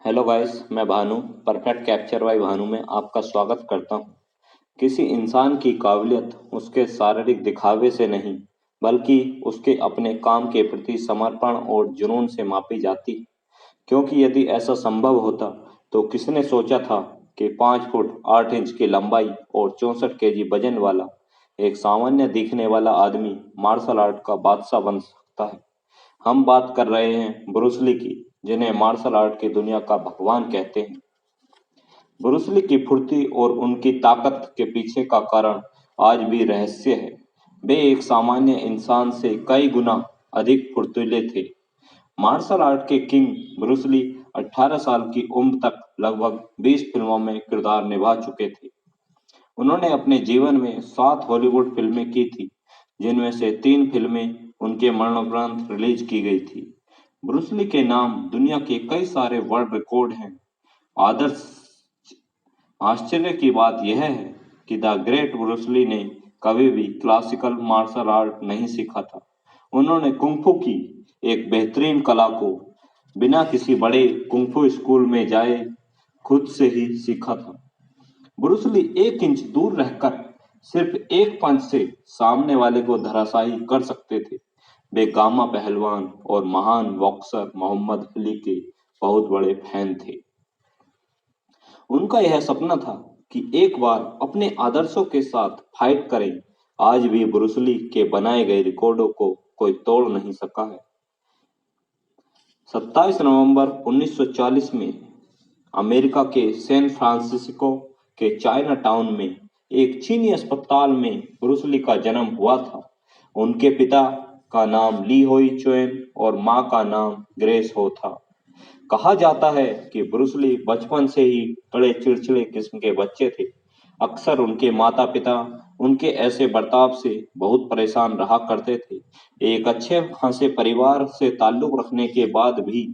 Hello guys, मैं Bhanu perfect capture by Bhanu में आपका स्वागत करता हूँ। किसी इंसान की काबिलियत उसके शारीरिक दिखावे से नहीं, बल्कि उसके अपने काम के प्रति समर्पण और जुनून से मापी जाती है। क्योंकि यदि ऐसा संभव होता तो किसने सोचा था कि 5 फुट 8 इंच की लंबाई और 64 केजी वजन वाला एक सामान्य दिखने वाला आदमी मार्शल आर्ट का बादशाह बन सकता है। हम बात कर रहे हैं ब्रूस ली की, जिन्हें मार्शल आर्ट की दुनिया का भगवान कहते हैं। ब्रूस ली की फुर्ती और उनकी ताकत के पीछे का कारण आज भी रहस्य है। वे एक सामान्य इंसान से कई गुना अधिक फुर्तीले थे। मार्शल आर्ट के किंग ब्रूस ली 18 साल की उम्र तक लगभग 20 फिल्मों में किरदार निभा चुके थे। उन्होंने अपने जीवन में 7 हॉलीवुड फिल्में की थी, जिनमें से 3 फिल्में उनके मरणोपरांत रिलीज की गई थी। ब्रूस ली के नाम दुनिया के कई सारे वर्ल्ड रिकॉर्ड हैं। आदर्श आश्चर्य की बात यह है कि द ग्रेट ब्रूस ली ने कभी भी क्लासिकल मार्शल आर्ट नहीं सीखा था। उन्होंने कुंफू की एक बेहतरीन कला को बिना किसी बड़े कुंफू स्कूल में जाए खुद से ही सीखा था। ब्रूस ली 1 इंच दूर रहकर सिर्फ एक पंच से सामने वाले को धराशायी कर सकते थे। वे गामा पहलवान और महान बॉक्सर मोहम्मद अली के बहुत बड़े फैन थे। उनका यह सपना था कि एक बार अपने आदर्शों के साथ फाइट करें। आज भी ब्रूस ली के बनाए गए रिकॉर्डों को कोई तोड़ नहीं सका है। 27 नवंबर 1940 में अमेरिका के सैन फ्रांसिस्को के चाइना टाउन में एक चीनी अस्पताल में ब्रूस ली का जन्म हुआ था। उनके पिता का नाम ली होई चुएन और मां का नाम ग्रेस हो था। कहा जाता है कि ब्रूस ली बचपन से ही बड़े चिड़चिड़े किस्म के बच्चे थे। अक्सर उनके माता पिता उनके ऐसे बर्ताव से बहुत परेशान रहा करते थे। एक अच्छे खासे परिवार से ताल्लुक रखने के बाद भी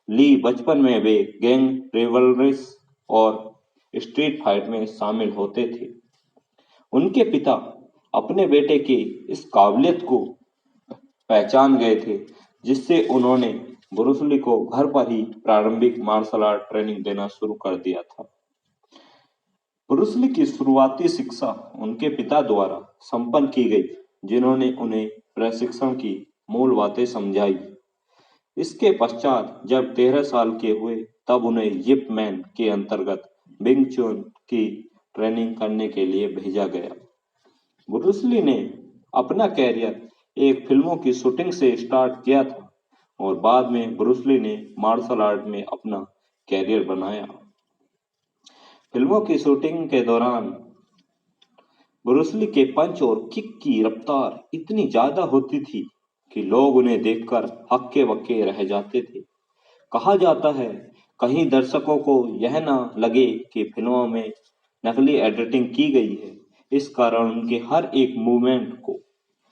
ली बचपन में वे गैंग रिवलरीज और स्ट्रीट फाइट में शामिल होते थे। उनके पिता अपने बेटे की इस काबिलियत को पहचान गए थे, जिससे उन्होंने ब्रूस ली को घर पर ही प्रारंभिक मार्शल आर्ट ट्रेनिंग देना शुरू कर दिया था। ब्रूस ली की शुरुआती शिक्षा उनके पिता द्वारा संपन्न की गई, जिन्होंने उन्हें प्रशिक्षण की मूल बातें समझाई। इसके पश्चात जब 13 साल के हुए, तब उन्हें यिप मैन के अंतर्गत विंग चुन की ट्रेनिंग करने के लिए भेजा गया। ब्रूस ली ने अपना कैरियर एक फिल्मों की शूटिंग से स्टार्ट किया था और बाद में ब्रूस ली ने मार्शल आर्ट में अपना कैरियर बनाया। फिल्मों की शूटिंग के दौरान ब्रूस ली के पंच और किक की रफ्तार इतनी ज्यादा होती थी कि लोग उन्हें देखकर हक्के बक्के रह जाते थे। कहा जाता है कहीं दर्शकों को यह ना लगे कि फिल्मों में नकली एडिटिंग की गई है। इस कारण उनके हर एक मूवमेंट को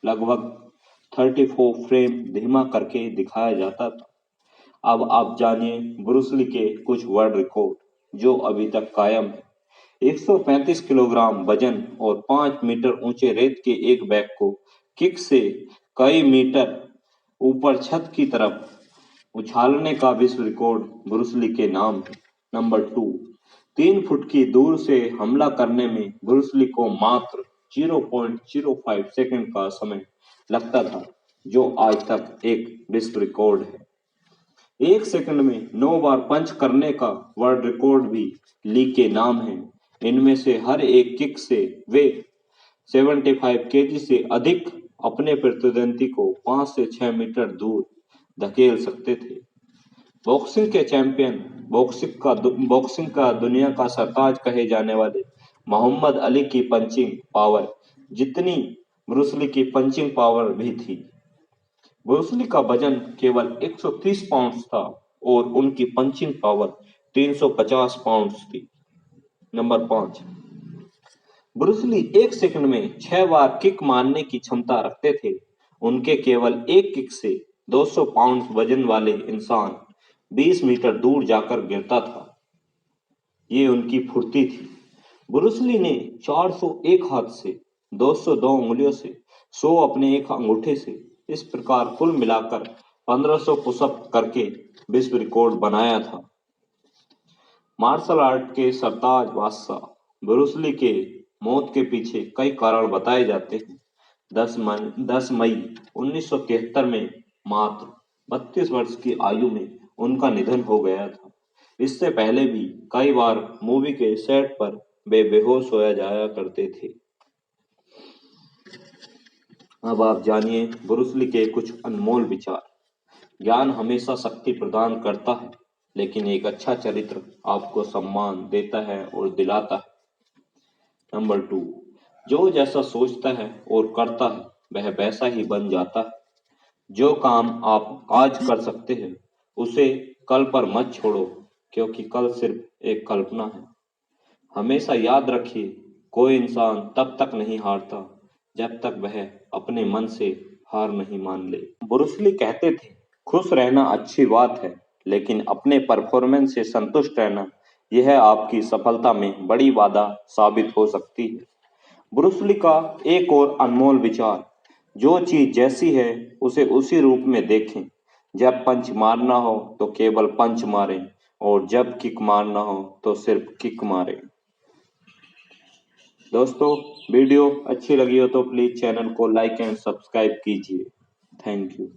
लगभग 34 फ्रेम धीमा करके दिखाया जाता था। अब आप जानिए ब्रूस ली के कुछ वर्ल्ड रिकॉर्ड जो अभी तक कायम है। 135 किलोग्राम वजन और 5 मीटर ऊंचे रेत के एक बैग को किक से कई मीटर ऊपर छत की तरफ उछालने का विश्व रिकॉर्ड ब्रूस ली के नाम है। नंबर 2, 3 फुट की दूर से हमला करने में ब्रूस ली को मात्र 0.05 सेकंड का समय लगता था, जो आज तक एक विश्व रिकॉर्ड है। 1 सेकंड में 9 बार पंच करने का वर्ल्ड रिकॉर्ड भी ली के नाम है। इनमें से हर एक किक से वे 75 केजी से अधिक अपने प्रतिद्वंदी को 5 से 6 मीटर दूर धकेल सकते थे। बॉक्सिंग के चैंपियन, बॉक्सिंग का दुनिया का सरताज कहे जाने वाले मोहम्मद अली की पंचिंग पावर जितनी ब्रूस ली की पंचिंग पावर भी थी। ब्रूस ली का वजन केवल 130 पाउंड था और उनकी पंचिंग पावर 350 पाउंड थी। नंबर 5, ब्रूस ली 1 सेकंड में 6 बार किक मारने की क्षमता रखते थे। उनके केवल एक किक से 200 पाउंड वजन वाले इंसान 20 मीटर दूर जाकर गिरता था। ये उनकी फुर्ती थी। ब्रूस ली ने 401 हाथ से, 202 उंगलियों से, 100 अपने एक अंगूठे से, इस प्रकार कुल मिलाकर 1500 पुशअप करके विश्व रिकॉर्ड बनाया था। मार्शल आर्ट के सरताज बादशाह ब्रूस ली के मौत के पीछे कई कारण बताए जाते हैं। 10 मई 1973 में मात्र 32 वर्ष की आयु में उनका निधन हो गया था। इससे पहले भी कई बार मूवी के सेट पर वे बेहोश होया जाया करते थे। अब आप जानिए ब्रूस ली के कुछ अनमोल विचार। ज्ञान हमेशा शक्ति प्रदान करता है, लेकिन एक अच्छा चरित्र आपको सम्मान देता है और दिलाता है। नंबर 2, जो जैसा सोचता है और करता है वह वैसा ही बन जाता है। जो काम आप आज कर सकते हैं उसे कल पर मत छोड़ो, क्योंकि कल सिर्फ एक कल्पना है। हमेशा याद रखिए, कोई इंसान तब तक नहीं हारता जब तक वह अपने मन से हार नहीं मान ले। ब्रूस ली कहते थे, खुश रहना अच्छी बात है, लेकिन अपने परफॉर्मेंस से संतुष्ट रहना यह आपकी सफलता में बड़ी बाधा साबित हो सकती है। ब्रूस ली का एक और अनमोल विचार, जो चीज जैसी है उसे उसी रूप में देखें। जब पंच मारना हो तो केवल पंच मारें, और जब किक मारना हो तो सिर्फ किक मारें। दोस्तों, वीडियो अच्छी लगी हो तो प्लीज चैनल को लाइक एंड सब्सक्राइब कीजिए। Thank you.